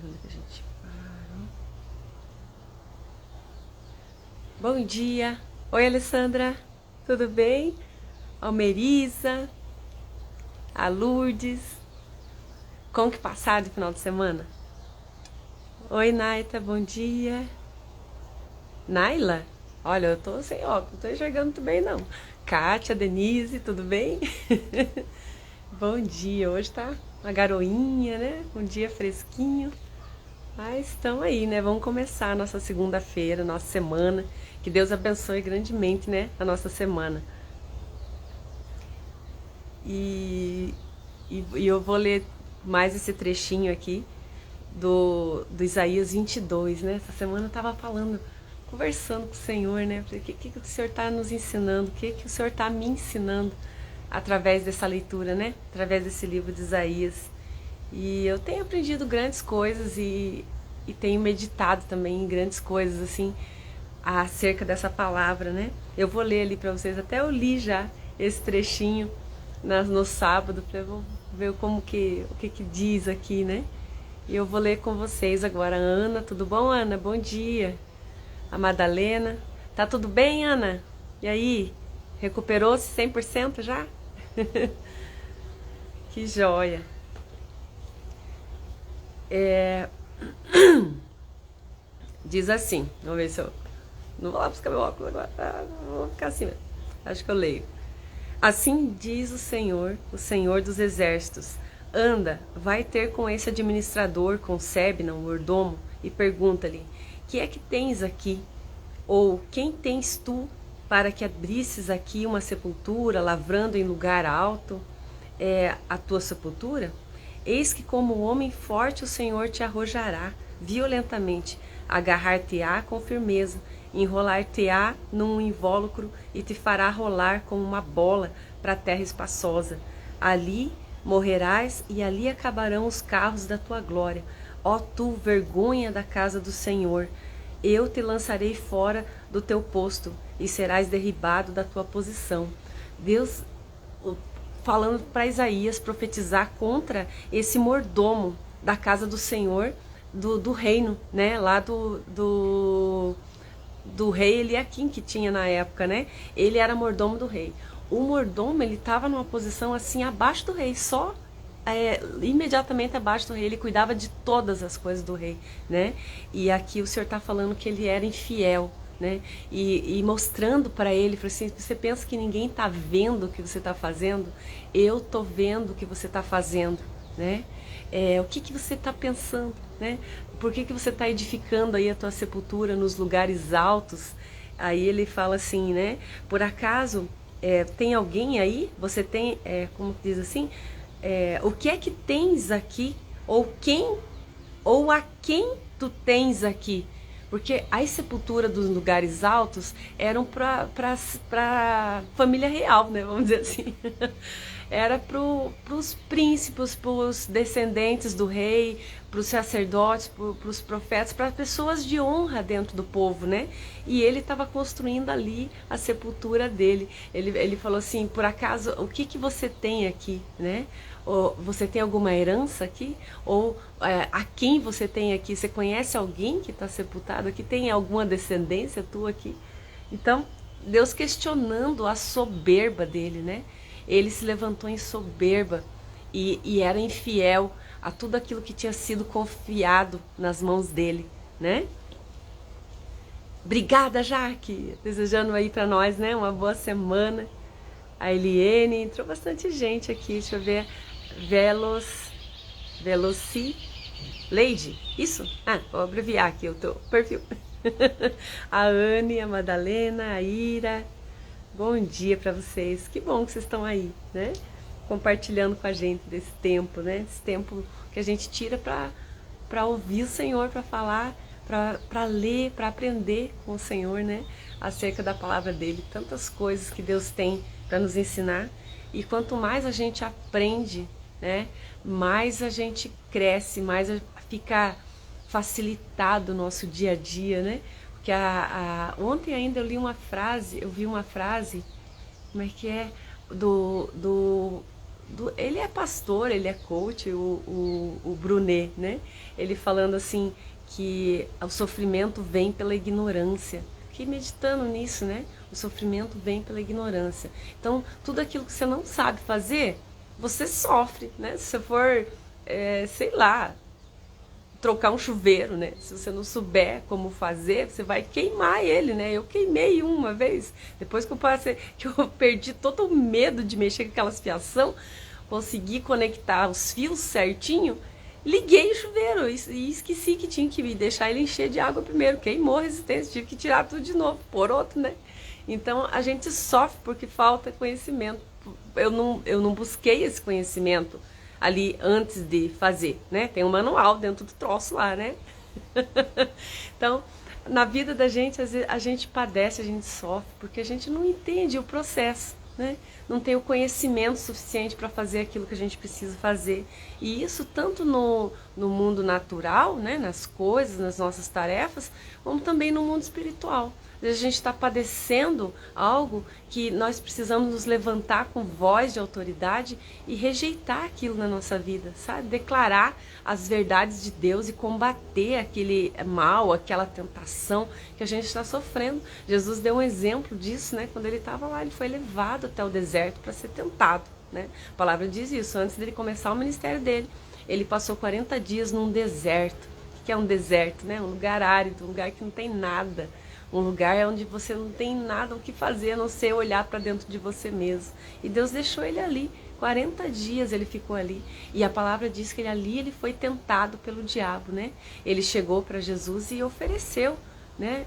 Onde que a gente parou? Bom dia! Oi, Alessandra, tudo bem? Almerisa, a Lourdes, como que passaram o final de semana? Oi, Naita, bom dia. Naila? Olha, eu tô sem óculos, não tô enxergando muito bem não. Kátia, Denise, tudo bem? Bom dia, hoje tá uma garoinha, né? Um dia fresquinho. Mas estamos aí, né? Vamos começar a nossa segunda-feira, nossa semana. Que Deus abençoe grandemente, né? A nossa semana. E, e eu vou ler mais esse trechinho aqui do Isaías 22, né? Essa semana eu estava falando, conversando com o Senhor, né? O que o Senhor está nos ensinando? O que o Senhor está me ensinando através dessa leitura, né? Através desse livro de Isaías. E eu tenho aprendido grandes coisas e tenho meditado também em grandes coisas, assim, acerca dessa palavra, né? Eu vou ler ali para vocês, até eu li já esse trechinho no sábado, para eu ver o que diz aqui, né? E eu vou ler com vocês agora. Ana, tudo bom, Ana? Bom dia. A Madalena. Tá tudo bem, Ana? E aí? Recuperou-se 100% já? Que joia. Diz assim, vamos ver se eu... Não vou lá buscar meu óculos agora, vou ficar assim mesmo. Acho que eu leio. Assim diz o Senhor dos Exércitos. Anda, vai ter com esse administrador, com Sebna, o mordomo, e pergunta-lhe: que é que tens aqui? Ou quem tens tu para que abrisses aqui uma sepultura, lavrando em lugar alto a tua sepultura? Eis que como homem forte o Senhor te arrojará violentamente, agarrar-te-á com firmeza, enrolar-te-á num invólucro e te fará rolar como uma bola para a terra espaçosa. Ali morrerás e ali acabarão os carros da tua glória. Ó tu, vergonha da casa do Senhor! Eu te lançarei fora do teu posto e serás derribado da tua posição. Deus falando para Isaías profetizar contra esse mordomo da casa do Senhor, do reino, né? Lá do rei Eliaquim que tinha na época, né? Ele era mordomo do rei. O mordomo, ele estava numa posição assim abaixo do rei, só imediatamente abaixo do rei, ele cuidava de todas as coisas do rei, né? E aqui o Senhor está falando que ele era infiel, né? E mostrando para ele, assim, você pensa que ninguém está vendo o que você está fazendo? Eu tô vendo o que você está fazendo, né? O que você está pensando, né? Por que você está edificando aí a tua sepultura nos lugares altos? Aí ele fala assim, né? Por acaso tem alguém aí? Você tem, como diz assim? O que é que tens aqui? Ou a quem tu tens aqui? Porque as sepulturas dos lugares altos eram para família real, né? Vamos dizer assim. Era para os príncipes, para os descendentes do rei, para os sacerdotes, para os profetas, para pessoas de honra dentro do povo, né? E ele estava construindo ali a sepultura dele. Ele falou assim: por acaso, o que você tem aqui, né? Ou você tem alguma herança aqui? Ou a quem você tem aqui? Você conhece alguém que está sepultado aqui? Tem alguma descendência tua aqui? Então, Deus questionando a soberba dele, né? Ele se levantou em soberba e era infiel a tudo aquilo que tinha sido confiado nas mãos dele, né? Obrigada, Jaque! Desejando aí para nós, né? Uma boa semana. A Eliene, entrou bastante gente aqui, deixa eu ver. Veloci Lady, isso? Ah, vou abreviar aqui o teu perfil. A Anne, a Madalena, a Ira. Bom dia para vocês. Que bom que vocês estão aí, né? Compartilhando com a gente desse tempo, né? Esse tempo que a gente tira para ouvir o Senhor, para falar, para ler, para aprender com o Senhor, né? Acerca da palavra dele. Tantas coisas que Deus tem para nos ensinar. E quanto mais a gente aprende, né? Mais a gente cresce, mais fica facilitado o nosso dia a dia, né? Porque ontem ainda eu vi uma frase, como é que é? Do ele é pastor, ele é coach, o Brunet, né? Ele falando assim que o sofrimento vem pela ignorância. Fiquei meditando nisso, né? O sofrimento vem pela ignorância. Então, tudo aquilo que você não sabe fazer, você sofre, né? Se você for, sei lá, trocar um chuveiro, né? Se você não souber como fazer, você vai queimar ele, né? Eu queimei uma vez, depois que eu perdi todo o medo de mexer com aquelas fiação, consegui conectar os fios certinho, liguei o chuveiro e esqueci que tinha que deixar ele encher de água primeiro, queimou a resistência, tive que tirar tudo de novo, pôr outro, né? Então a gente sofre porque falta conhecimento. Eu não busquei esse conhecimento ali antes de fazer, né? Tem um manual dentro do troço lá, né? Então, na vida da gente, às vezes, a gente padece, a gente sofre, porque a gente não entende o processo, né? Não tem o conhecimento suficiente para fazer aquilo que a gente precisa fazer. E isso tanto no mundo natural, né? Nas coisas, nas nossas tarefas, como também no mundo espiritual. Às vezes a gente está padecendo algo que nós precisamos nos levantar com voz de autoridade e rejeitar aquilo na nossa vida, sabe? Declarar as verdades de Deus e combater aquele mal, aquela tentação que a gente está sofrendo. Jesus deu um exemplo disso, né? Quando ele estava lá, ele foi levado até o deserto para ser tentado, né? A palavra diz isso, antes dele começar o ministério dele. Ele passou 40 dias num deserto. O que é um deserto, né? Um lugar árido, um lugar que não tem nada. Um lugar onde você não tem nada o que fazer, a não ser olhar para dentro de você mesmo. E Deus deixou ele ali. 40 dias ele ficou ali. E a palavra diz que ele foi tentado pelo diabo, né? Ele chegou para Jesus e ofereceu, né,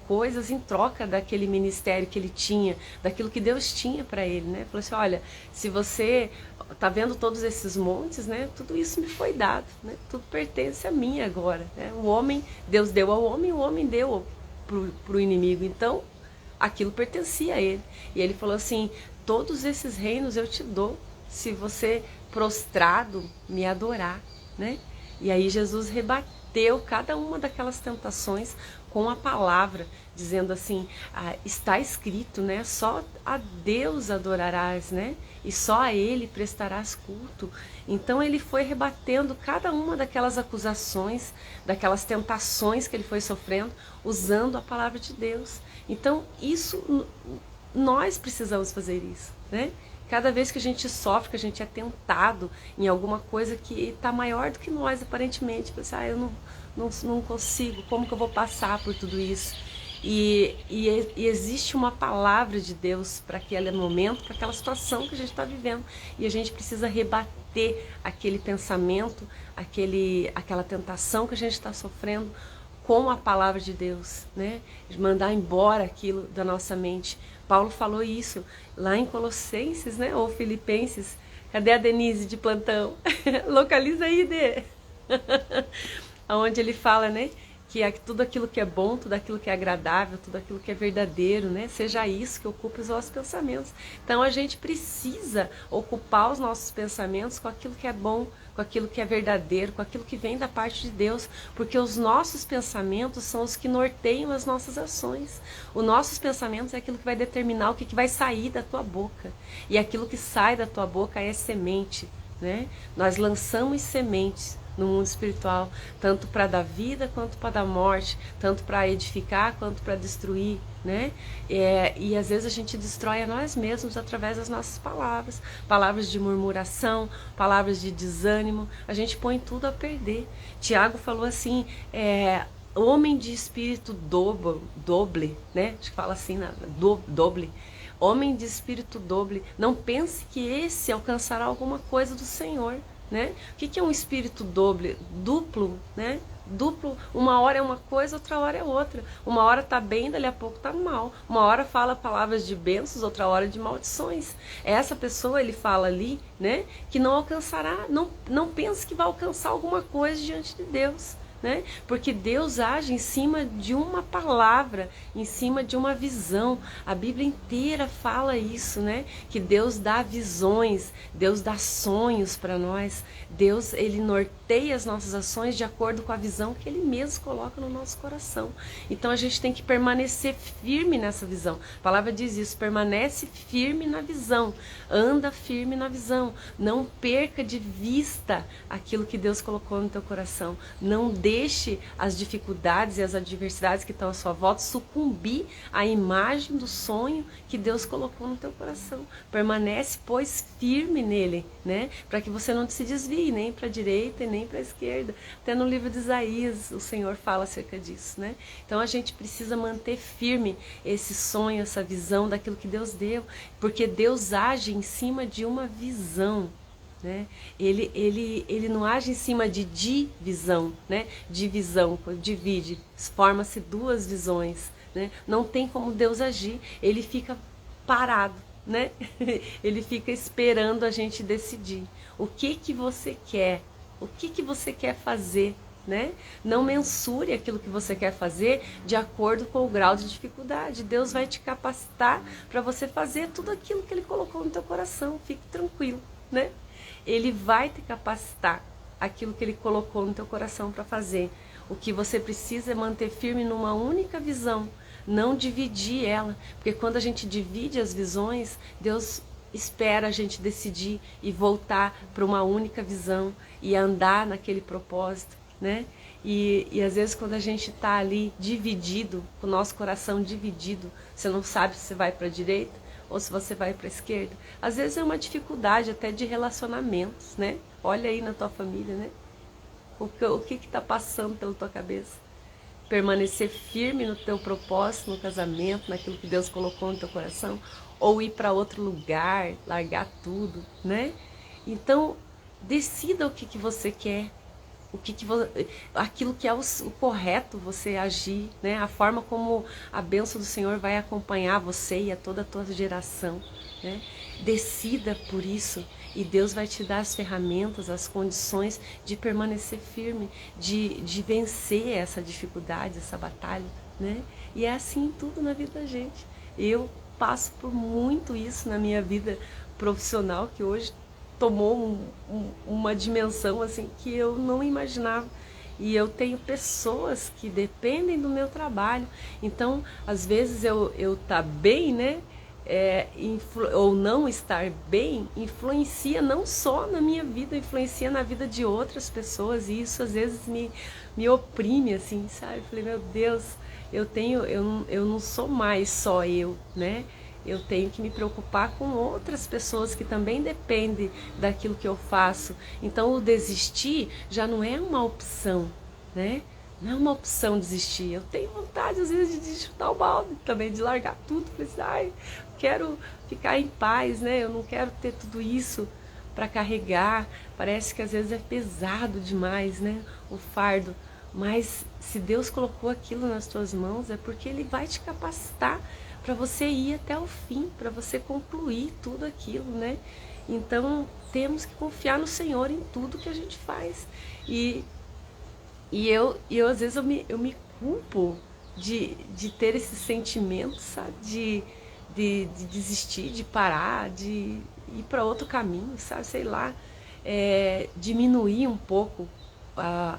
coisas em troca daquele ministério que ele tinha, daquilo que Deus tinha para ele, né? Falou assim, olha, se você tá vendo todos esses montes, né? Tudo isso me foi dado, né? Tudo pertence a mim agora, né? O homem, Deus deu ao homem, o homem deu pro inimigo, então aquilo pertencia a ele. E ele falou assim, todos esses reinos eu te dou se você prostrado me adorar, né? E aí Jesus rebateu cada uma daquelas tentações com a palavra, dizendo assim, está escrito, né? Só a Deus adorarás, né? E só a Ele prestarás culto. Então ele foi rebatendo cada uma daquelas acusações, daquelas tentações que ele foi sofrendo, usando a palavra de Deus. Então isso, nós precisamos fazer isso, né? Cada vez que a gente sofre, que a gente é tentado em alguma coisa que está maior do que nós, aparentemente, pensar, eu não consigo, como que eu vou passar por tudo isso? E existe uma palavra de Deus para aquele momento, para aquela situação que a gente está vivendo. E a gente precisa rebater aquele pensamento, aquela tentação que a gente está sofrendo com a palavra de Deus, né? Mandar embora aquilo da nossa mente. Paulo falou isso lá em Colossenses, né? Ou Filipenses. Cadê a Denise de plantão? Localiza aí, Dê. Onde ele fala, né? Que tudo aquilo que é bom, tudo aquilo que é agradável, tudo aquilo que é verdadeiro, né? Seja isso que ocupe os nossos pensamentos. Então a gente precisa ocupar os nossos pensamentos com aquilo que é bom, com aquilo que é verdadeiro, com aquilo que vem da parte de Deus, porque os nossos pensamentos são os que norteiam as nossas ações. Os nossos pensamentos é aquilo que vai determinar o que vai sair da tua boca. E aquilo que sai da tua boca é semente, né? Nós lançamos sementes no mundo espiritual, tanto para dar vida quanto para dar morte, tanto para edificar quanto para destruir, né? E às vezes a gente destrói a nós mesmos através das nossas palavras, palavras de murmuração, palavras de desânimo, a gente põe tudo a perder. Tiago falou assim, homem de espírito doble, né? Acho que fala assim, doble. Homem de espírito doble, não pense que esse alcançará alguma coisa do Senhor. Né? O que é um espírito duplo, né? Duplo, uma hora é uma coisa, outra hora é outra. Uma hora tá bem, dali a pouco tá mal. Uma hora fala palavras de bênçãos, outra hora de maldições. Essa pessoa, ele fala ali, né? Que não alcançará, não pense que vai alcançar alguma coisa diante de Deus, né? Porque Deus age em cima de uma palavra, em cima de uma visão. A Bíblia inteira fala isso, né? Que Deus dá visões, Deus dá sonhos para nós. Deus, ele norteia as nossas ações de acordo com a visão que ele mesmo coloca no nosso coração. Então a gente tem que permanecer firme nessa visão. A palavra diz isso: permanece firme na visão, anda firme na visão. Não perca de vista aquilo que Deus colocou no teu coração. Não deixe as dificuldades e as adversidades que estão à sua volta sucumbir à imagem do sonho que Deus colocou no teu coração. Permanece, pois, firme nele, né? Para que você não se desvie nem para a direita e nem para a esquerda. Até no livro de Isaías o Senhor fala acerca disso, né? Então a gente precisa manter firme esse sonho, essa visão daquilo que Deus deu, porque Deus age em cima de uma visão. Né? Ele não age em cima de divisão, né? Divisão, divide, forma-se duas visões, né? Não tem como Deus agir, ele fica parado, né? Ele fica esperando a gente decidir o que que você quer, o que que você quer fazer, né? Não mensure aquilo que você quer fazer de acordo com o grau de dificuldade. Deus vai te capacitar para você fazer tudo aquilo que ele colocou no teu coração, fique tranquilo, né? Ele vai te capacitar aquilo que ele colocou no teu coração para fazer. O que você precisa é manter firme numa única visão, não dividir ela, porque quando a gente divide as visões, Deus espera a gente decidir e voltar para uma única visão e andar naquele propósito, né? E às vezes quando a gente está ali dividido, com o nosso coração dividido, você não sabe se você vai para a direita ou se você vai para a esquerda. Às vezes é uma dificuldade até de relacionamentos, né? Olha aí na tua família, né? O que está passando pela tua cabeça? Permanecer firme no teu propósito, no casamento, naquilo que Deus colocou no teu coração, ou ir para outro lugar, largar tudo, né? Então, decida o que você quer, aquilo que é o correto você agir, né? A forma como a bênção do Senhor vai acompanhar você e a toda a tua geração, né? Decida por isso e Deus vai te dar as ferramentas, as condições de permanecer firme, de vencer essa dificuldade, essa batalha, né? E é assim tudo na vida da gente. Eu passo por muito isso na minha vida profissional, que hoje tomou uma dimensão assim que eu não imaginava. E eu tenho pessoas que dependem do meu trabalho. Então, às vezes eu tá bem, né? Ou não estar bem influencia não só na minha vida, influencia na vida de outras pessoas. E isso às vezes me oprime, assim, sabe? Eu falei, meu Deus, eu não sou mais só eu, né? Eu tenho que me preocupar com outras pessoas que também dependem daquilo que eu faço. Então, o desistir já não é uma opção, né? Não é uma opção desistir. Eu tenho vontade, às vezes, de chutar o balde também, de largar tudo. Falei assim, ai, quero ficar em paz, né? Eu não quero ter tudo isso para carregar. Parece que às vezes é pesado demais, né? O fardo. Mas se Deus colocou aquilo nas tuas mãos, é porque Ele vai te capacitar para você ir até o fim, para você concluir tudo aquilo, né? Então, temos que confiar no Senhor em tudo que a gente faz. E eu às vezes, eu me culpo de ter esse sentimento, sabe? De desistir, de parar, de ir para outro caminho, sabe? Sei lá, diminuir um pouco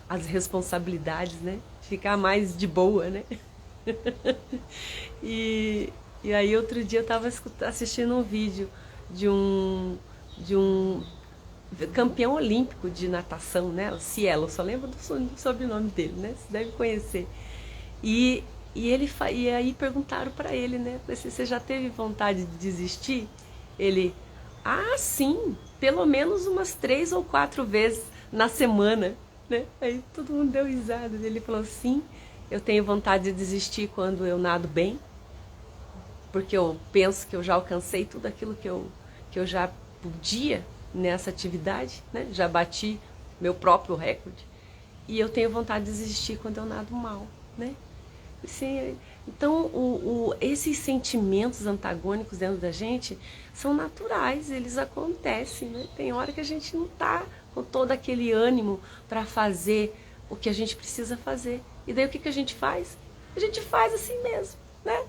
as responsabilidades, né? Ficar mais de boa, né? E aí outro dia eu estava assistindo um vídeo de um campeão olímpico de natação, né? O Cielo, só lembro do sobrenome dele, né? Você deve conhecer. E aí perguntaram para ele, né? Você já teve vontade de desistir? Ele, sim, pelo menos umas 3 ou 4 vezes na semana, né? Aí todo mundo deu risada. Ele falou, sim, eu tenho vontade de desistir quando eu nado bem, porque eu penso que eu já alcancei tudo aquilo que eu já podia nessa atividade, né? Já bati meu próprio recorde. E eu tenho vontade de desistir quando eu nado mal, né? Assim, então, esses sentimentos antagônicos dentro da gente são naturais, eles acontecem, né? Tem hora que a gente não está com todo aquele ânimo para fazer o que a gente precisa fazer. E daí o que a gente faz? A gente faz assim mesmo, né?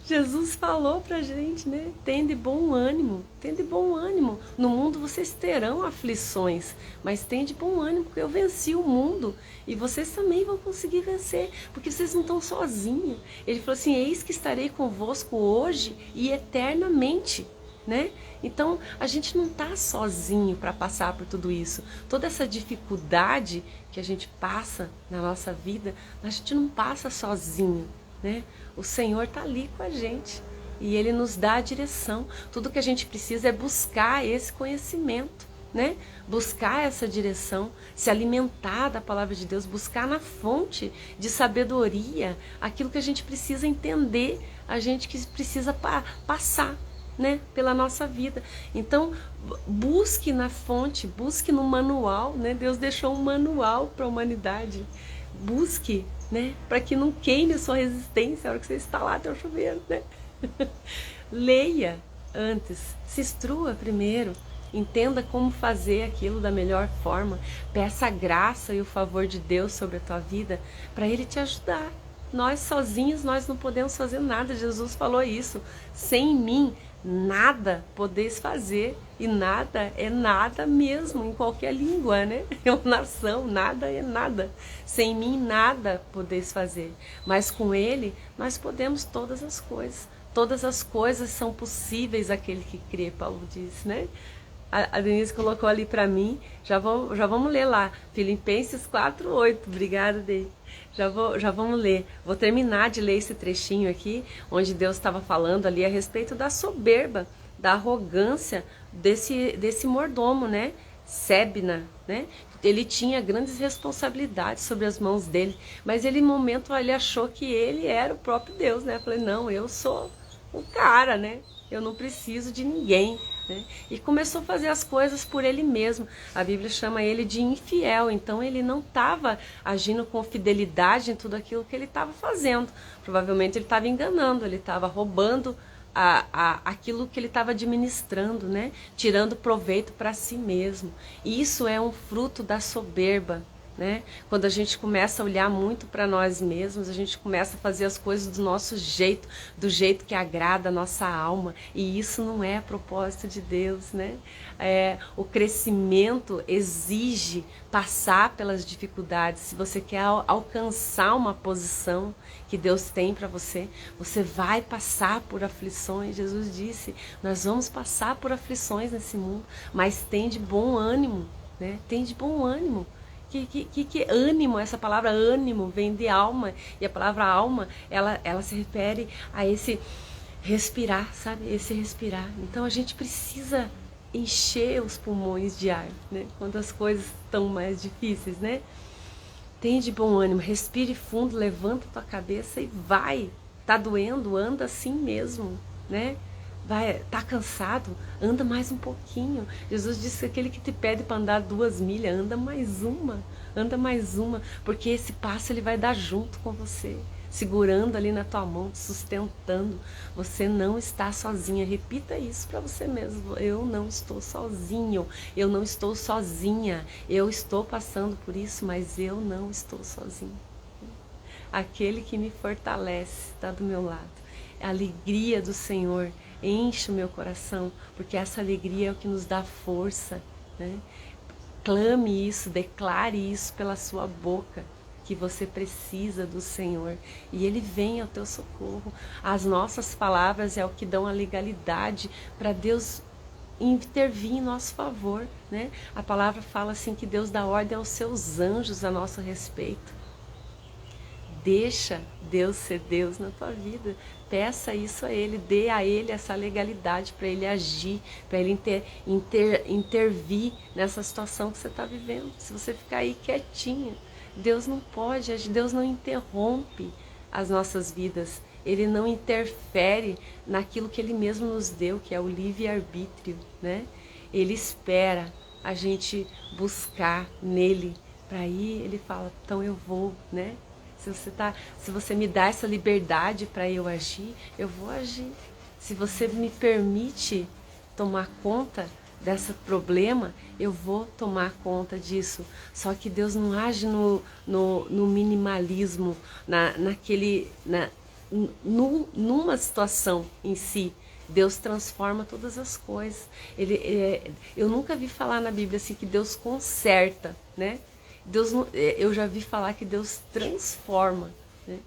Jesus falou pra gente, né? Tende bom ânimo, tende bom ânimo. No mundo vocês terão aflições, mas tende bom ânimo, porque eu venci o mundo e vocês também vão conseguir vencer, porque vocês não estão sozinhos. Ele falou assim: eis que estarei convosco hoje e eternamente, né? Então a gente não está sozinho para passar por tudo isso. Toda essa dificuldade que a gente passa na nossa vida, a gente não passa sozinho, né? O Senhor está ali com a gente e Ele nos dá a direção. Tudo que a gente precisa é buscar esse conhecimento, né? Buscar essa direção, se alimentar da palavra de Deus, buscar na fonte de sabedoria aquilo que a gente precisa entender, a gente que precisa passar, né, pela nossa vida. Então, busque na fonte, busque no manual, né? Deus deixou um manual para a humanidade. Busque, né, para que não queime a sua resistência a hora que você está lá até o chuveiro, né? Leia antes, se instrua primeiro, entenda como fazer aquilo da melhor forma, peça a graça e o favor de Deus sobre a tua vida para Ele te ajudar. Nós sozinhos, nós não podemos fazer nada. Jesus falou isso: sem mim nada podeis fazer. E nada é nada mesmo, em qualquer língua, né? É uma nação, nada é nada. Sem mim nada podeis fazer. Mas com Ele nós podemos todas as coisas. Todas as coisas são possíveis àquele que crê, Paulo diz, né? A Denise colocou ali para mim, já vamos ler lá, Filipenses 4:8, obrigada, Dei. Já vamos ler, vou terminar de ler esse trechinho aqui, onde Deus estava falando ali a respeito da soberba, da arrogância desse mordomo, né? Sebna, né? Ele tinha grandes responsabilidades sobre as mãos dele, mas ele, no momento, ele achou que ele era o próprio Deus, né? Eu falei, não, eu sou o cara, né? Eu não preciso de ninguém, né? E começou a fazer as coisas por ele mesmo. A Bíblia chama ele de infiel, então ele não estava agindo com fidelidade em tudo aquilo que ele estava fazendo. Provavelmente ele estava enganando, ele estava roubando aquilo que ele estava administrando, né? Tirando proveito para si mesmo. E isso é um fruto da soberba, né? Quando a gente começa a olhar muito para nós mesmos, a gente começa a fazer as coisas do nosso jeito, do jeito que agrada a nossa alma, e isso não é propósito de Deus, né? O crescimento exige passar pelas dificuldades. Se você quer alcançar uma posição que Deus tem para você, você vai passar por aflições. Jesus disse, nós vamos passar por aflições nesse mundo, mas tem de bom ânimo, né? Tem de bom ânimo. Que ânimo, essa palavra ânimo vem de alma, e a palavra alma, ela se refere a esse respirar, sabe? Esse respirar. Então a gente precisa encher os pulmões de ar, né? Quando as coisas estão mais difíceis, né? Tem de bom ânimo, respire fundo, levanta tua cabeça e vai. Tá doendo? Anda assim mesmo, né? Tá cansado? Anda mais um pouquinho. Jesus disse que aquele que te pede para andar 2 milhas, anda mais uma, porque esse passo ele vai dar junto com você, segurando ali na tua mão, te sustentando. Você não está sozinha. Repita isso para você mesmo: eu não estou sozinho, eu não estou sozinha, eu estou passando por isso, mas eu não estou sozinho. Aquele que me fortalece está do meu lado. A alegria do Senhor enche o meu coração, porque essa alegria é o que nos dá força, né? Clame isso, declare isso pela sua boca, que você precisa do Senhor, e Ele vem ao teu socorro. As nossas palavras é o que dão a legalidade para Deus intervir em nosso favor, né? A palavra fala assim que Deus dá ordem aos seus anjos a nosso respeito. Deixa Deus ser Deus na tua vida. Peça isso a Ele, dê a Ele essa legalidade para Ele agir, para Ele intervir nessa situação que você está vivendo. Se você ficar aí quietinha, Deus não pode agir, Deus não interrompe as nossas vidas. Ele não interfere naquilo que Ele mesmo nos deu, que é o livre-arbítrio, né? Ele espera a gente buscar nele, para aí Ele fala, então eu vou, né? Se você me dá essa liberdade para eu agir, eu vou agir. Se você me permite tomar conta desse problema, eu vou tomar conta disso. Só que Deus não age no minimalismo, numa situação em si. Deus transforma todas as coisas. Eu nunca vi falar na Bíblia assim que Deus conserta, né? Eu já vi falar que Deus transforma, né?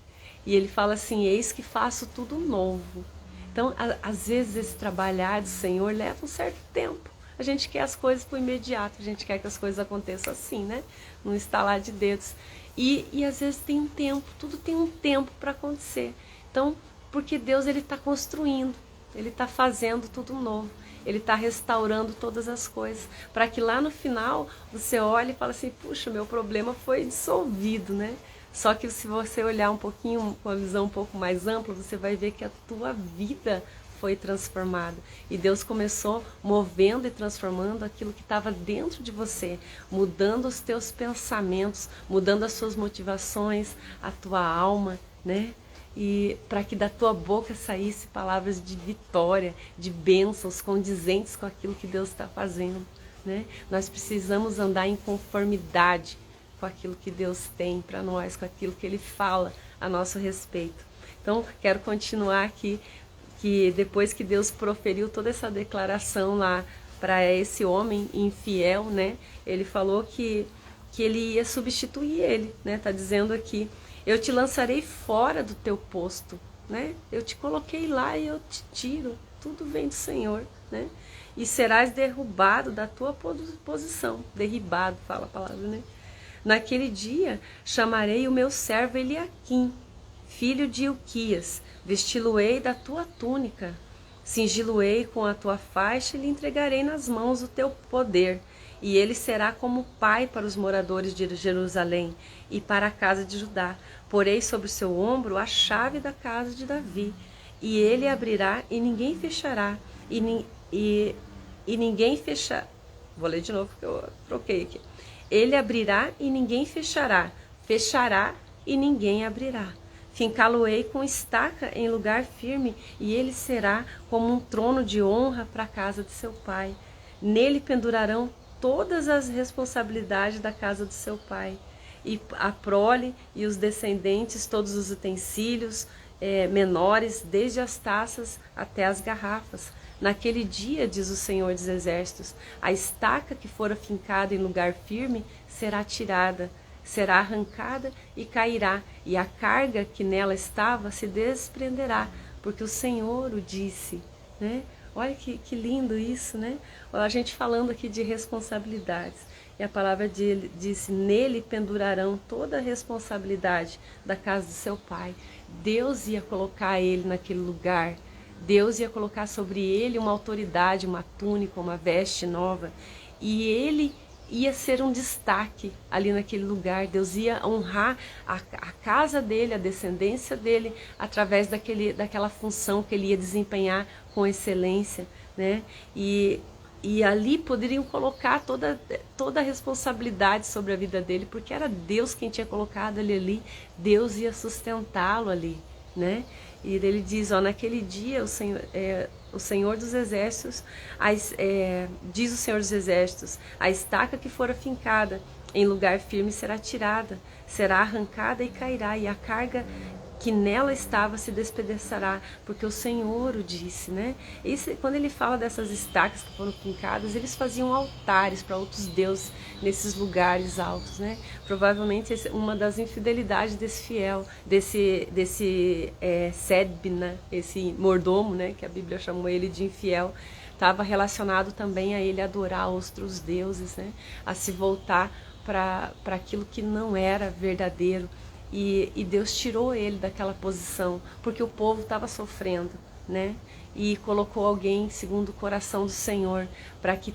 E ele fala assim, eis que faço tudo novo. Então, às vezes esse trabalhar do Senhor leva um certo tempo. A gente quer as coisas por imediato, a gente quer que as coisas aconteçam assim, né? Num estalar de dedos. E às vezes tem um tempo, tudo tem um tempo para acontecer. Então, porque Deus ele está construindo, ele está fazendo tudo novo, ele está restaurando todas as coisas, para que lá no final você olhe e fale assim, puxa, meu problema foi dissolvido, né? Só que se você olhar um pouquinho, com uma visão um pouco mais ampla, você vai ver que a tua vida foi transformada. E Deus começou movendo e transformando aquilo que estava dentro de você, mudando os teus pensamentos, mudando as suas motivações, a tua alma, né? E para que da tua boca saísse palavras de vitória, de bênçãos condizentes com aquilo que Deus está fazendo, né? Nós precisamos andar em conformidade com aquilo que Deus tem para nós, com aquilo que Ele fala a nosso respeito. Então, quero continuar aqui, que depois que Deus proferiu toda essa declaração lá para esse homem infiel, né? Ele falou que ele ia substituir ele, né? Tá dizendo aqui, eu te lançarei fora do teu posto, né? Eu te coloquei lá e eu te tiro. Tudo vem do Senhor, né? E serás derrubado da tua posição. Derribado, fala a palavra, né? Naquele dia chamarei o meu servo Eliaquim, filho de Ilquias, vesti-lo-ei da tua túnica, cingi-lo-ei com a tua faixa e lhe entregarei nas mãos o teu poder. E ele será como pai para os moradores de Jerusalém e para a casa de Judá. Porei sobre o seu ombro a chave da casa de Davi. E ele abrirá e ninguém fechará. E ninguém fechará. Vou ler de novo porque eu troquei aqui. Ele abrirá e ninguém fechará. Fechará e ninguém abrirá. Fincá-lo-ei com estaca em lugar firme, e ele será como um trono de honra para a casa de seu pai. Nele pendurarão todas as responsabilidades da casa do seu pai, e a prole e os descendentes, todos os utensílios menores, desde as taças até as garrafas. Naquele dia, diz o Senhor dos Exércitos, a estaca que fora fincada em lugar firme será tirada, será arrancada e cairá, e a carga que nela estava se desprenderá, porque o Senhor o disse, né? Olha que lindo isso, né? A gente falando aqui de responsabilidades. E a palavra dele disse, nele pendurarão toda a responsabilidade da casa do seu pai. Deus ia colocar ele naquele lugar. Deus ia colocar sobre ele uma autoridade, uma túnica, uma veste nova. E ele ia ser um destaque ali naquele lugar. Deus ia honrar a casa dele, a descendência dele, através daquela função que ele ia desempenhar com excelência, né? E ali poderiam colocar toda a responsabilidade sobre a vida dele, porque era Deus quem tinha colocado ele ali. Deus ia sustentá-lo ali, né? E ele diz, ó, naquele dia o Senhor dos Exércitos, diz o Senhor dos Exércitos, a estaca que fora fincada em lugar firme será tirada, será arrancada e cairá, e a carga que nela estava se despedaçará, porque o Senhor o disse, né? Quando ele fala dessas estacas que foram fincadas, eles faziam altares para outros deuses nesses lugares altos, né? Provavelmente uma das infidelidades desse fiel, desse Sebna, esse mordomo, né? Que a Bíblia chamou ele de infiel, estava relacionado também a ele adorar outros deuses, né? A se voltar para aquilo que não era verdadeiro. E Deus tirou ele daquela posição, porque o povo estava sofrendo, né? E colocou alguém segundo o coração do Senhor, para que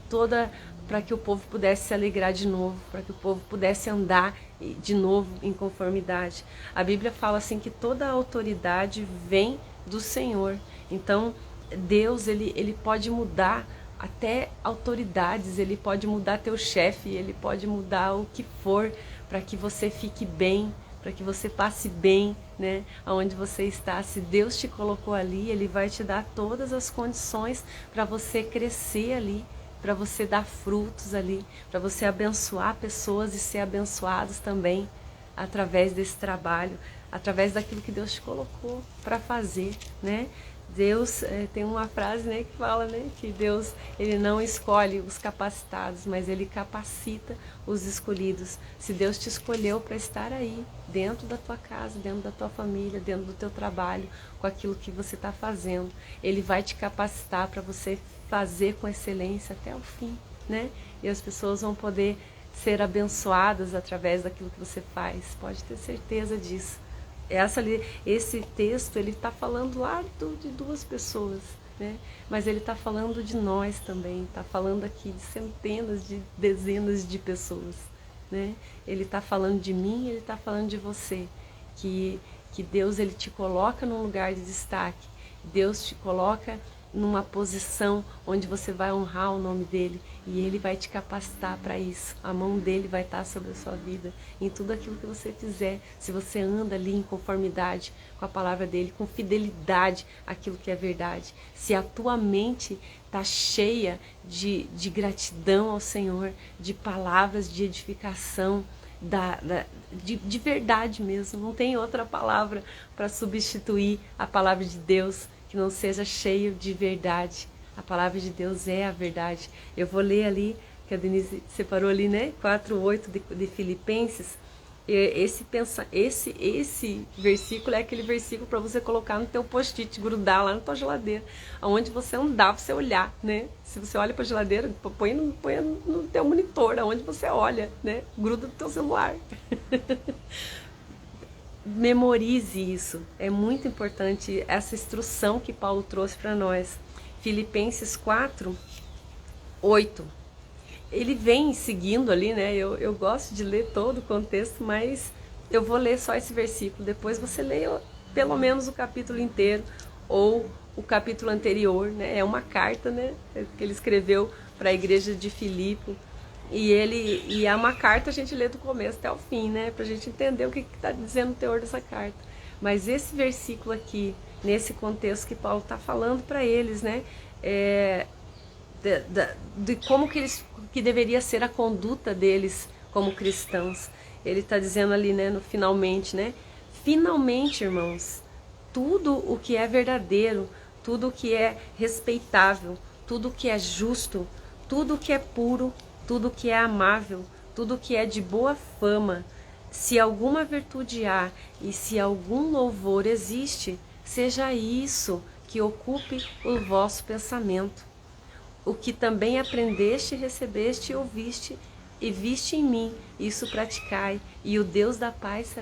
o povo pudesse se alegrar de novo, para que o povo pudesse andar de novo em conformidade. A Bíblia fala assim que toda a autoridade vem do Senhor. Então, Deus, ele pode mudar até autoridades, ele pode mudar teu chefe, ele pode mudar o que for, para que você fique bem, para que você passe bem, né, aonde você está. Se Deus te colocou ali, Ele vai te dar todas as condições para você crescer ali, para você dar frutos ali, para você abençoar pessoas e ser abençoados também através desse trabalho, através daquilo que Deus te colocou para fazer, né? Deus, tem uma frase, né, que fala, né, que Deus, ele não escolhe os capacitados, mas ele capacita os escolhidos. Se Deus te escolheu para estar aí, dentro da tua casa, dentro da tua família, dentro do teu trabalho, com aquilo que você está fazendo, ele vai te capacitar para você fazer com excelência até o fim, né? E as pessoas vão poder ser abençoadas através daquilo que você faz, pode ter certeza disso. Esse texto, ele está falando lá de duas pessoas, né? Mas ele está falando de nós também, está falando aqui de centenas, de dezenas de pessoas, né? Ele está falando de mim, ele está falando de você, que Deus, ele te coloca num lugar de destaque, Deus te coloca numa posição onde você vai honrar o nome dele, e ele vai te capacitar para isso. A mão dele vai estar sobre a sua vida, em tudo aquilo que você fizer. Se você anda ali em conformidade com a palavra dele, com fidelidade àquilo que é verdade, se a tua mente está cheia de gratidão ao Senhor, de palavras de edificação, de verdade mesmo, não tem outra palavra para substituir a palavra de Deus que não seja cheio de verdade. A palavra de Deus é a verdade. Eu vou ler ali, que a Denise separou ali, né? 4:8 de Filipenses. Esse versículo é aquele versículo para você colocar no teu post-it, grudar lá na tua geladeira, aonde você andar, você olhar, né? Se você olha para a geladeira, põe no teu monitor, aonde você olha, né? Gruda no teu celular. Memorize isso, é muito importante essa instrução que Paulo trouxe para nós. Filipenses 4:8. Ele vem seguindo ali, né? Eu gosto de ler todo o contexto, mas eu vou ler só esse versículo. Depois você lê pelo menos o capítulo inteiro ou o capítulo anterior, né? É uma carta, né, que ele escreveu para a igreja de Filipe. E é uma carta, a gente lê do começo até o fim, né? Pra gente entender o que está dizendo o teor dessa carta. Mas esse versículo aqui, nesse contexto que Paulo está falando para eles, né? De como que deveria ser a conduta deles como cristãos. Ele está dizendo ali, né, no finalmente, né? Finalmente, irmãos, tudo o que é verdadeiro, tudo o que é respeitável, tudo o que é justo, tudo o que é puro, tudo o que é amável, tudo o que é de boa fama, se alguma virtude há e se algum louvor existe, seja isso que ocupe o vosso pensamento. O que também aprendeste, recebeste e ouviste e viste em mim, isso praticai, e o Deus da paz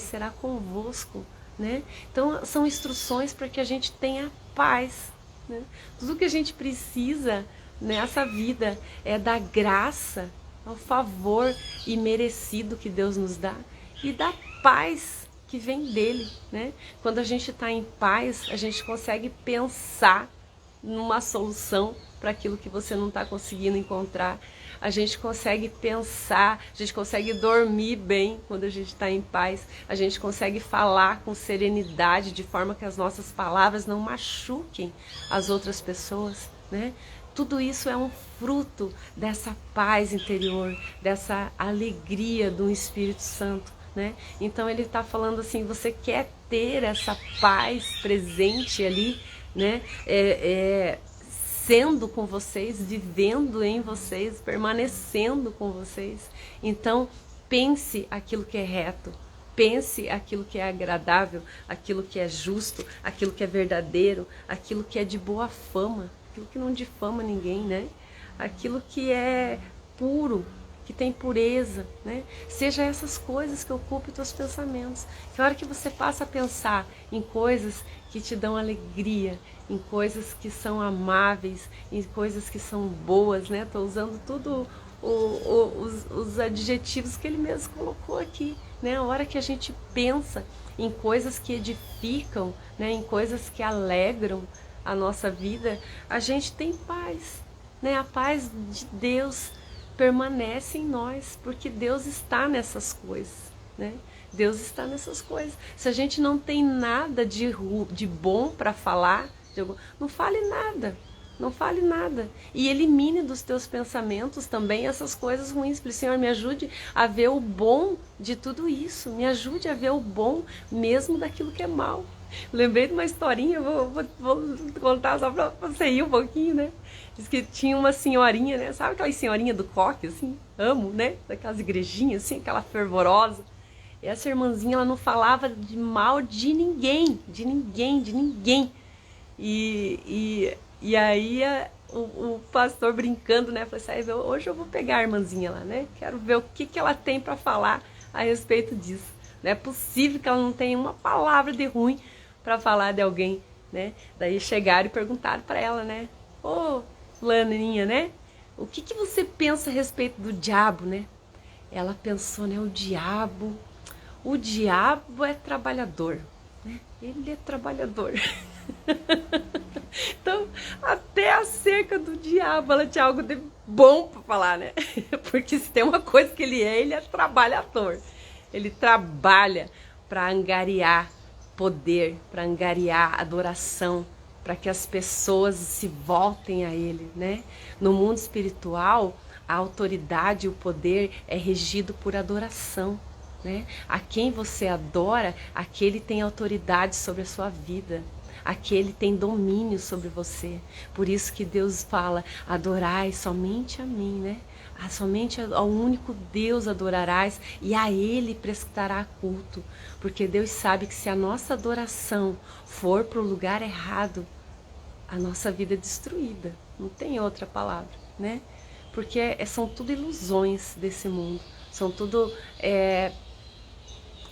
será convosco, né? Então são instruções para que a gente tenha paz, né? Tudo que a gente precisa nessa vida é da graça, ao favor imerecido que Deus nos dá e da paz que vem dele, né? Quando a gente está em paz, a gente consegue pensar numa solução para aquilo que você não está conseguindo encontrar. A gente consegue pensar, a gente consegue dormir bem quando a gente está em paz, a gente consegue falar com serenidade, de forma que as nossas palavras não machuquem as outras pessoas, né? Tudo isso é um fruto dessa paz interior, dessa alegria do Espírito Santo, né? Então ele está falando assim, você quer ter essa paz presente ali, né? Sendo com vocês, vivendo em vocês, permanecendo com vocês. Então pense aquilo que é reto, pense aquilo que é agradável, aquilo que é justo, aquilo que é verdadeiro, aquilo que é de boa fama, aquilo que não difama ninguém, né? Aquilo que é puro, que tem pureza, né? Seja essas coisas que ocupem os teus pensamentos. Que a hora que você passa a pensar em coisas que te dão alegria, em coisas que são amáveis, em coisas que são boas, né? Estou usando tudo os adjetivos que ele mesmo colocou aqui, né? A hora que a gente pensa em coisas que edificam, né? Em coisas que alegram a nossa vida, a gente tem paz, né? A paz de Deus permanece em nós, porque Deus está nessas coisas, né? Deus está nessas coisas. Se a gente não tem nada de bom para falar, não fale nada, não fale nada. E elimine dos teus pensamentos também essas coisas ruins. Fale, Senhor, me ajude a ver o bom de tudo isso. Me ajude a ver o bom mesmo daquilo que é mal. Lembrei de uma historinha, vou contar só pra você rir um pouquinho, né? Diz que tinha uma senhorinha, né? Sabe aquela senhorinha do coque, assim? Amo, né? Daquelas igrejinhas, assim, aquela fervorosa. E essa irmãzinha, ela não falava de mal de ninguém, de ninguém, de ninguém. E aí o pastor brincando, né? Falou assim, hoje eu vou pegar a irmãzinha lá, né? Quero ver o que ela tem para falar a respeito disso. Não é possível que ela não tenha uma palavra de ruim para falar de alguém, né? Daí chegaram e perguntaram para ela, né? Ô, fulaninha, né? O que você pensa a respeito do diabo, né? Ela pensou, né? O diabo é trabalhador, né? Ele é trabalhador. Então, até acerca do diabo, ela tinha algo de bom para falar, né? Porque se tem uma coisa que ele é trabalhador. Ele trabalha para angariar poder, para angariar adoração, para que as pessoas se voltem a ele, né? No mundo espiritual, a autoridade e o poder é regido por adoração, né? A quem você adora, aquele tem autoridade sobre a sua vida. Aquele tem domínio sobre você. Por isso que Deus fala, adorai somente a mim, né? Somente ao único Deus adorarás e a Ele prestará culto. Porque Deus sabe que se a nossa adoração for para o lugar errado, a nossa vida é destruída. Não tem outra palavra, né? Porque são tudo ilusões desse mundo. São tudo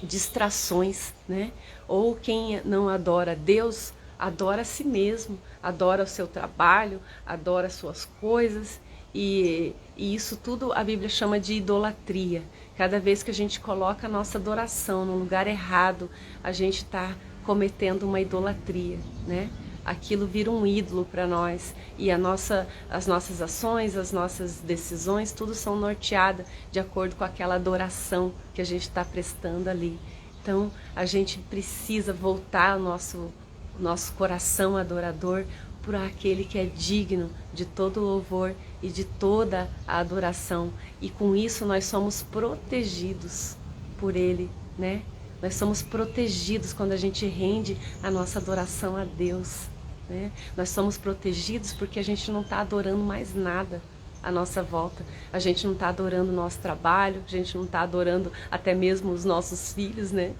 distrações, né? Ou quem não adora Deus, adora a si mesmo, adora o seu trabalho, adora as suas coisas, e isso tudo a Bíblia chama de idolatria. Cada vez que a gente coloca a nossa adoração no lugar errado, a gente está cometendo uma idolatria, né? Aquilo vira um ídolo para nós, e as nossas ações, as nossas decisões, tudo são norteadas de acordo com aquela adoração que a gente está prestando ali. Então a gente precisa voltar o nosso coração adorador por aquele que é digno de todo louvor e de toda a adoração. E com isso nós somos protegidos por Ele, né? Nós somos protegidos quando a gente rende a nossa adoração a Deus, né? Nós somos protegidos porque a gente não está adorando mais nada à nossa volta. A gente não está adorando o nosso trabalho, a gente não está adorando até mesmo os nossos filhos, né?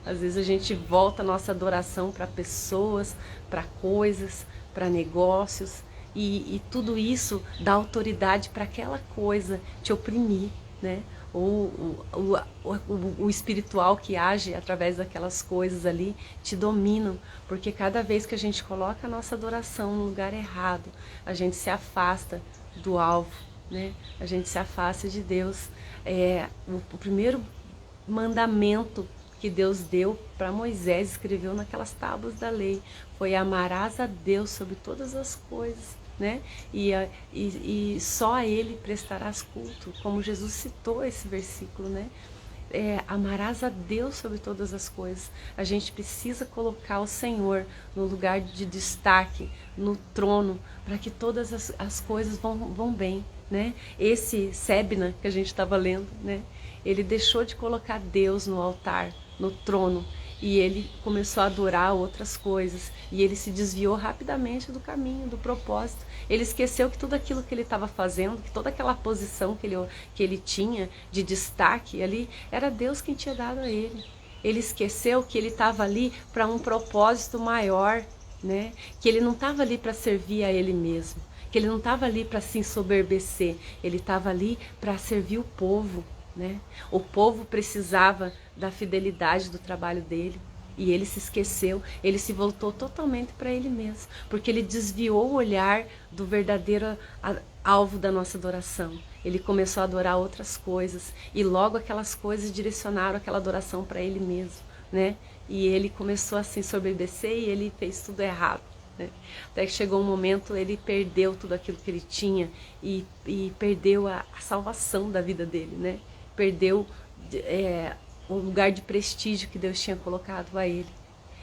Às vezes a gente volta a nossa adoração para pessoas, para coisas, para negócios, e tudo isso dá autoridade para aquela coisa te oprimir, né? O espiritual que age através daquelas coisas ali te dominam, porque cada vez que a gente coloca a nossa adoração no lugar errado, a gente se afasta do alvo, né? A gente se afasta de Deus. O primeiro mandamento que Deus deu para Moisés, escreveu naquelas tábuas da lei, foi amarás a Deus sobre todas as coisas, né? E só a Ele prestarás culto, como Jesus citou esse versículo, né? Amarás a Deus sobre todas as coisas. A gente precisa colocar o Senhor no lugar de destaque, no trono, para que todas as coisas vão bem, né? Esse Sebna que a gente estava lendo, né? Ele deixou de colocar Deus no altar, no trono, e ele começou a adorar outras coisas, e ele se desviou rapidamente do caminho, do propósito. Ele esqueceu que tudo aquilo que ele estava fazendo, que toda aquela posição que ele tinha de destaque ali, era Deus quem tinha dado a ele. Ele esqueceu que ele estava ali para um propósito maior, né? Que ele não estava ali para servir a ele mesmo, que ele não estava ali para se ensoberbecer, ele estava ali para servir o povo, né? O povo precisava da fidelidade do trabalho dele, e ele se esqueceu, ele se voltou totalmente para ele mesmo, porque ele desviou o olhar do verdadeiro alvo da nossa adoração. Ele começou a adorar outras coisas, e logo aquelas coisas direcionaram aquela adoração para ele mesmo, né? E ele começou a se ensoberbecer, e ele fez tudo errado, né? Até que chegou um momento, ele perdeu tudo aquilo que ele tinha, e perdeu a salvação da vida dele, né? Perdeu o lugar de prestígio que Deus tinha colocado a ele.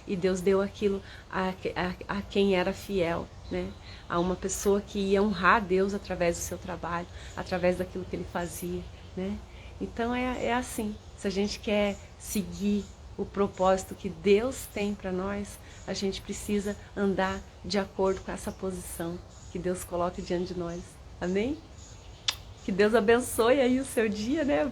E Deus deu aquilo a quem era fiel. né? A uma pessoa que ia honrar a Deus através do seu trabalho, através daquilo que ele fazia, né? Então é assim, se a gente quer seguir o propósito que Deus tem para nós, a gente precisa andar de acordo com essa posição que Deus coloca diante de nós. Amém? Que Deus abençoe aí o seu dia, né?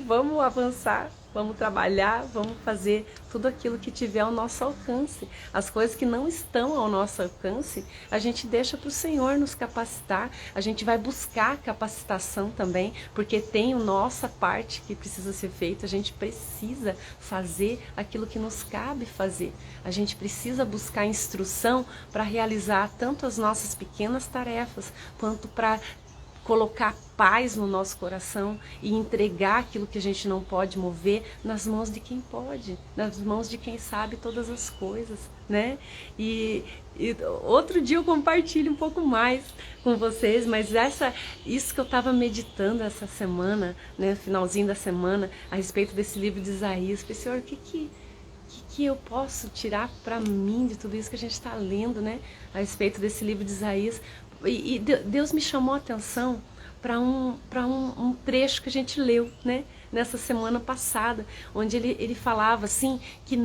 Vamos avançar, vamos trabalhar, vamos fazer tudo aquilo que tiver ao nosso alcance. As coisas que não estão ao nosso alcance, a gente deixa para o Senhor nos capacitar. A gente vai buscar capacitação também, porque tem a nossa parte que precisa ser feita. A gente precisa fazer aquilo que nos cabe fazer. A gente precisa buscar instrução para realizar tanto as nossas pequenas tarefas, quanto para colocar paz no nosso coração e entregar aquilo que a gente não pode mover nas mãos de quem pode, nas mãos de quem sabe todas as coisas, né? E outro dia eu compartilho um pouco mais com vocês, mas isso que eu estava meditando essa semana, né, finalzinho da semana, a respeito desse livro de Isaías, falei, Senhor, o que eu posso tirar para mim de tudo isso que a gente está lendo, né, a respeito desse livro de Isaías? E Deus me chamou a atenção para um trecho que a gente leu, né, nessa semana passada, onde ele falava assim, que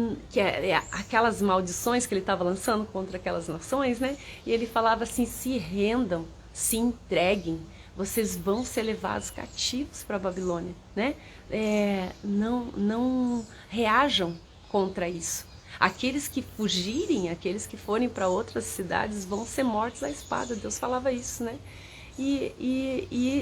aquelas maldições que ele estava lançando contra aquelas nações, né, e ele falava assim, se rendam, se entreguem, vocês vão ser levados cativos para a Babilônia, né, não reajam contra isso. Aqueles que fugirem, aqueles que forem para outras cidades vão ser mortos à espada. Deus falava isso, né? E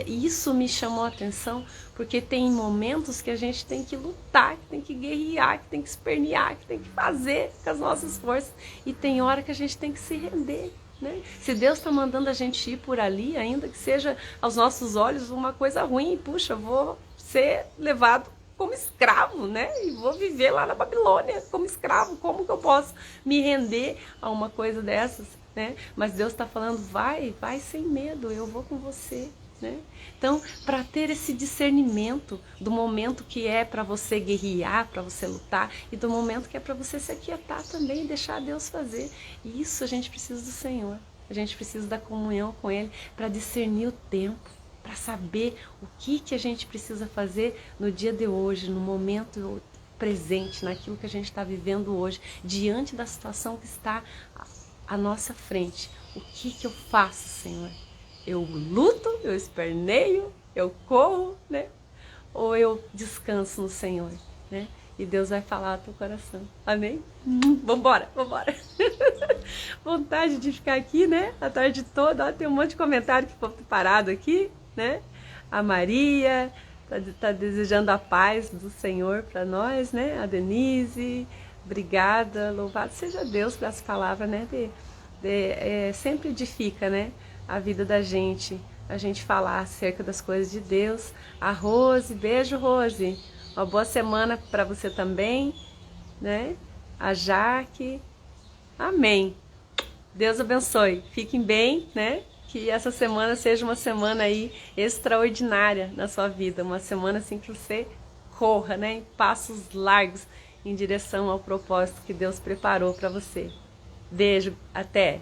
isso me chamou a atenção, porque tem momentos que a gente tem que lutar, que tem que guerrear, que tem que espernear, que tem que fazer com as nossas forças. E tem hora que a gente tem que se render, né? Se Deus está mandando a gente ir por ali, ainda que seja aos nossos olhos uma coisa ruim, puxa, vou ser levado como escravo, né? E vou viver lá na Babilônia como escravo. Como que eu posso me render a uma coisa dessas, né? Mas Deus está falando, vai sem medo, eu vou com você, né? Então, para ter esse discernimento do momento que é para você guerrear, para você lutar, e do momento que é para você se aquietar também, deixar Deus fazer. E isso a gente precisa do Senhor. A gente precisa da comunhão com Ele para discernir o tempo, para saber o que a gente precisa fazer no dia de hoje, no momento presente, naquilo que a gente está vivendo hoje, diante da situação que está à nossa frente. O que eu faço, Senhor? Eu luto, eu esperneio, eu corro, né? Ou eu descanso no Senhor, né? E Deus vai falar ao teu coração. Amém? Vambora. Vontade de ficar aqui, né? A tarde toda. Ó, tem um monte de comentário que ficou parado aqui, né? A Maria tá desejando a paz do Senhor para nós, né? A Denise, obrigada, louvado seja Deus por essa palavra, né? Sempre edifica, né, a vida da gente, a gente falar acerca das coisas de Deus. A Rose, beijo, Rose, uma boa semana para você também, né? A Jaque, amém. Deus abençoe, fiquem bem, né? Que essa semana seja uma semana aí extraordinária na sua vida, uma semana assim que você corra, né, em passos largos em direção ao propósito que Deus preparou para você. Beijo, até!